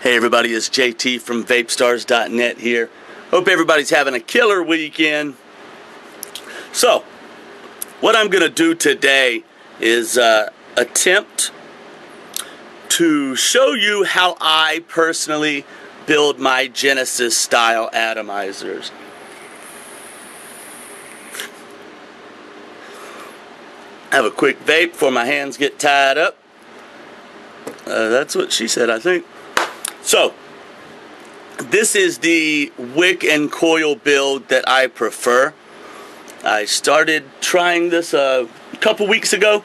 Hey everybody, it's JT from Vapestars.net here. Hope everybody's having a killer weekend. So, what I'm going to do today is attempt to show you how I personally build my Genesis style atomizers. Have a quick vape before my hands get tied up. That's what she said, I think. So, this is the wick and coil build that I prefer. I started trying this a couple weeks ago,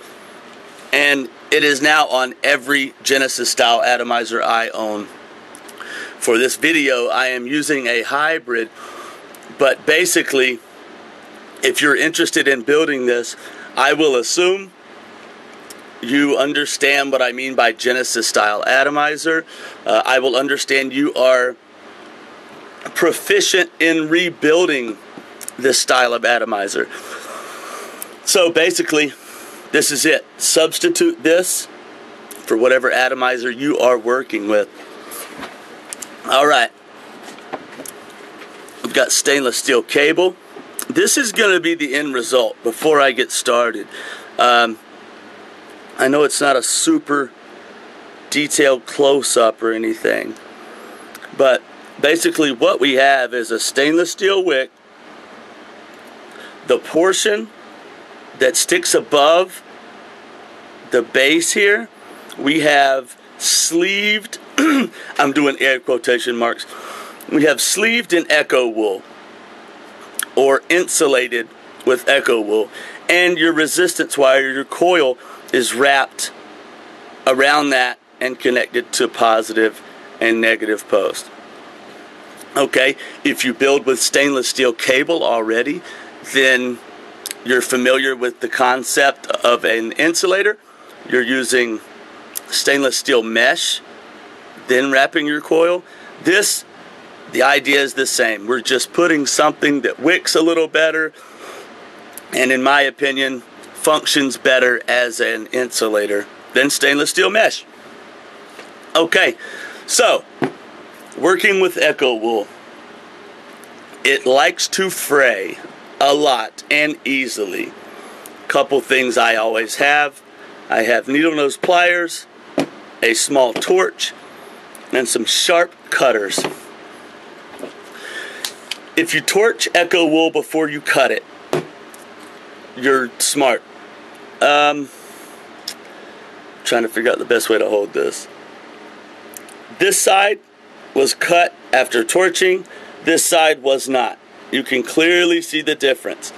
and it is now on every Genesis style atomizer I own. For this video, I am using a hybrid, but basically, if you're interested in building this, I will assume you understand what I mean by Genesis style atomizer. I will understand you are proficient in rebuilding this style of atomizer. So basically, this is it. Substitute this for whatever atomizer you are working with. Alright, we've got stainless steel cable. This is going to be the end result before I get started. I know it's not a super detailed close-up or anything, but basically what we have is a stainless steel wick. The portion that sticks above the base here, we have sleeved, I'm doing air quotation marks, we have sleeved in ekowool or insulated with ekowool, and your resistance wire, your coil, is wrapped around that and connected to positive and negative post. Okay, if you build with stainless steel cable already, then you're familiar with the concept of an insulator. You're using stainless steel mesh, then wrapping your coil. The idea is the same. We're just putting something that wicks a little better, and in my opinion, functions better as an insulator than stainless steel mesh. Okay, so working with ekowool, it likes to fray a lot and easily. Couple things I always have. I have needle nose pliers, a small torch, and some sharp cutters. If you torch ekowool before you cut it, you're smart. Trying to figure out the best way to hold this. This side was cut after torching. This side was not. You can clearly see the difference.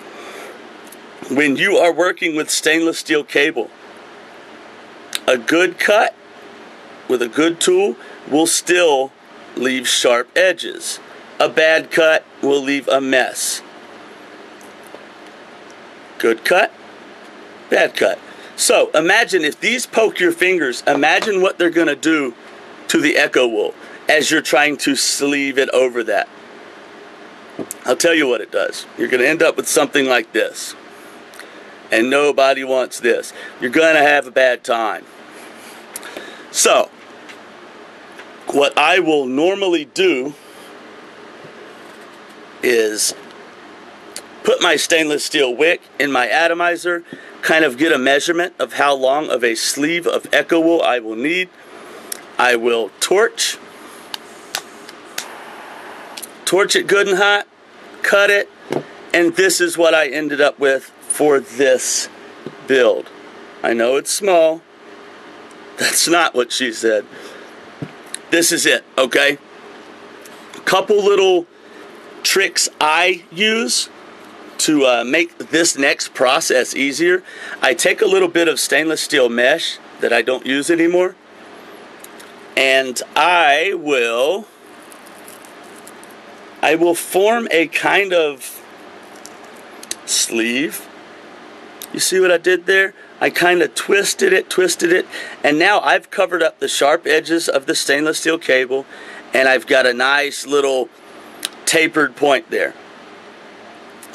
When you are working with stainless steel cable, a good cut with a good tool will still leave sharp edges. A bad cut will leave a mess. Good cut, bad cut. So imagine if these poke your fingers, imagine what they're going to do to the ekowool as you're trying to sleeve it over that. I'll tell you what it does. You're going to end up with something like this. And nobody wants this. You're going to have a bad time. So, what I will normally do is put my stainless steel wick in my atomizer, kind of get a measurement of how long of a sleeve of ekowool I will need. I will torch it good and hot, cut it, and this is what I ended up with for this build. I know it's small. That's not what she said. This is it, okay? A couple little tricks I use to make this next process easier. I take a little bit of stainless steel mesh that I don't use anymore, and I will form a kind of sleeve. You see what I did there? I kind of twisted it, and now I've covered up the sharp edges of the stainless steel cable, and I've got a nice little tapered point there.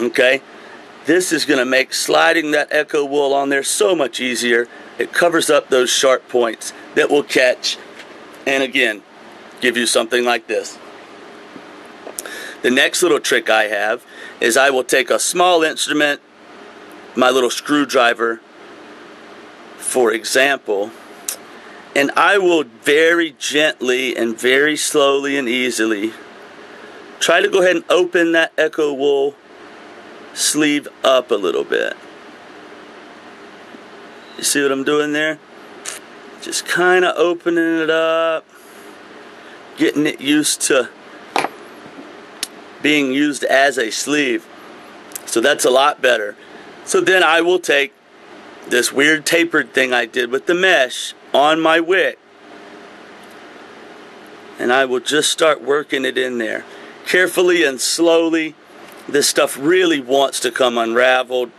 Okay? This is going to make sliding that ekowool on there so much easier. It covers up those sharp points that will catch. And again, give you something like this. The next little trick I have is I will take a small instrument, my little screwdriver, for example, and I will very gently and very slowly and easily try to go ahead and open that ekowool sleeve up a little bit. You see what I'm doing there? Just kind of opening it up, getting it used to being used as a sleeve. So that's a lot better. So then I will take this weird tapered thing I did with the mesh on my wick, and I will just start working it in there. Carefully and slowly. This stuff really wants to come unraveled.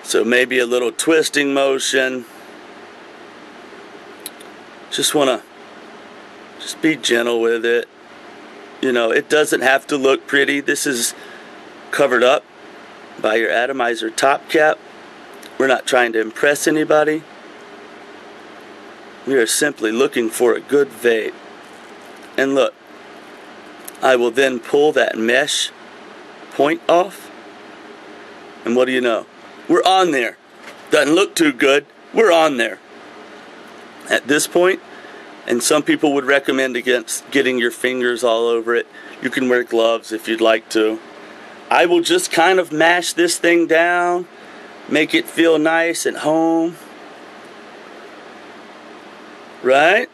So maybe a little twisting motion. Just want to be gentle with it. You know, it doesn't have to look pretty. This is covered up by your atomizer top cap. We're not trying to impress anybody. We are simply looking for a good vape. And look, I will then pull that mesh point off. And what do you know? We're on there. Doesn't look too good. We're on there. At this point, and some people would recommend against getting your fingers all over it. You can wear gloves if you'd like to. I will just kind of mash this thing down, make it feel nice at home. Right?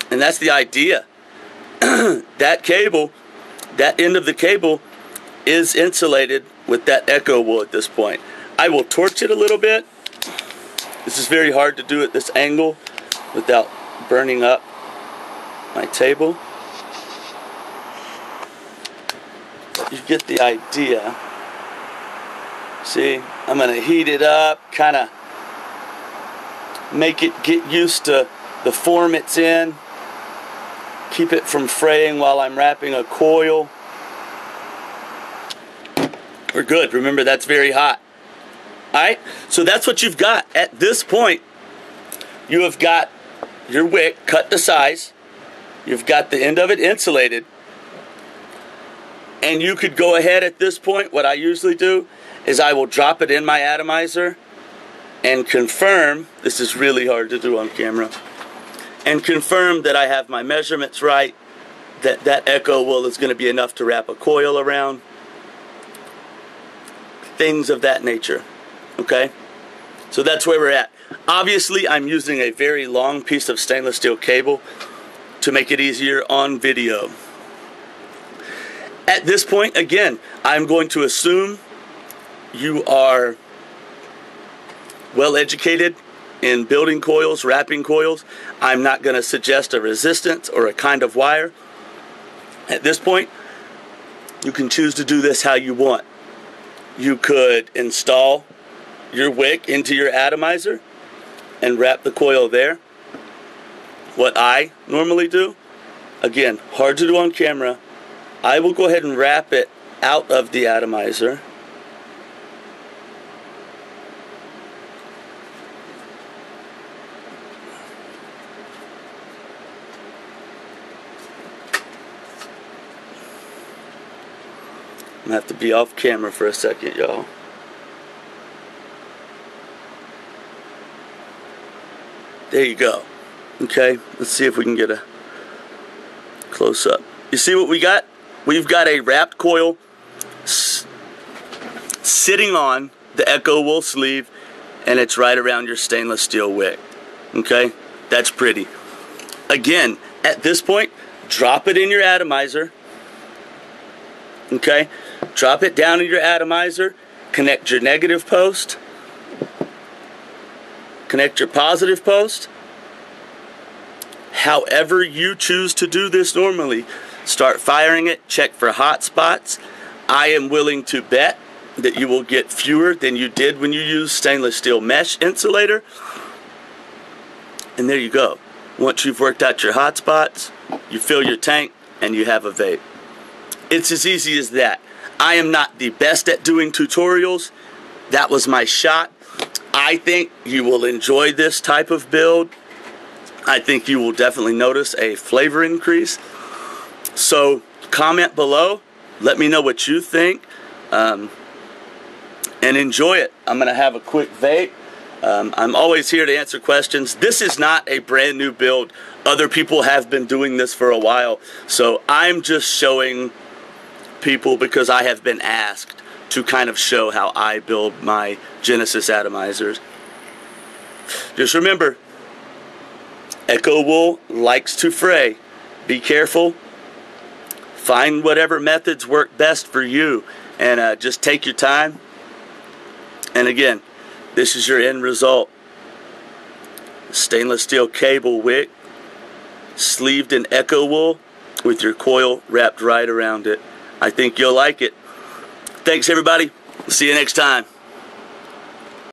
And that's the idea. That cable, that end of the cable is insulated with that ekowool at this point. I will torch it a little bit. This is very hard to do at this angle without burning up my table. But you get the idea. See, I'm going to heat it up, kind of make it get used to the form it's in. Keep it from fraying while I'm wrapping a coil. We're good. Remember, that's very hot. Alright, so that's what you've got. At this point, you have got your wick cut to size. You've got the end of it insulated. And you could go ahead at this point, what I usually do is I will drop it in my atomizer and confirm, this is really hard to do on camera, and confirm that I have my measurements right, that that ekowool is going to be enough to wrap a coil around. Things of that nature. Okay? So that's where we're at. Obviously, I'm using a very long piece of stainless steel cable to make it easier on video. At this point, again, I'm going to assume you are well educated in building coils, wrapping coils. I'm not going to suggest a resistance or a kind of wire. At this point, you can choose to do this how you want. You could install your wick into your atomizer and wrap the coil there. What I normally do, again, hard to do on camera, I will go ahead and wrap it out of the atomizer. I'm going to have to be off camera for a second, y'all. There you go. Okay, let's see if we can get a close-up. You see what we got? We've got a wrapped coil sitting on the ekowool sleeve, and it's right around your stainless steel wick. Okay, that's pretty. Again, at this point, drop it in your atomizer. Okay, drop it down in your atomizer, connect your negative post, connect your positive post. However you choose to do this normally, start firing it, check for hot spots. I am willing to bet that you will get fewer than you did when you used stainless steel mesh insulator. And there you go. Once you've worked out your hot spots, you fill your tank and you have a vape. It's as easy as that. I am not the best at doing tutorials. That was my shot. I think you will enjoy this type of build. I think you will definitely notice a flavor increase. So comment below, let me know what you think, and enjoy it. I'm going to have a quick vape. I'm always here to answer questions. This is not a brand new build. Other people have been doing this for a while. So I'm just showing people because I have been asked to kind of show how I build my Genesis atomizers. Just remember, ekowool likes to fray. Be careful. Find whatever methods work best for you, and just take your time. And again, this is your end result. Stainless steel cable wick, sleeved in ekowool with your coil wrapped right around it. I think you'll like it. Thanks everybody. See you next time.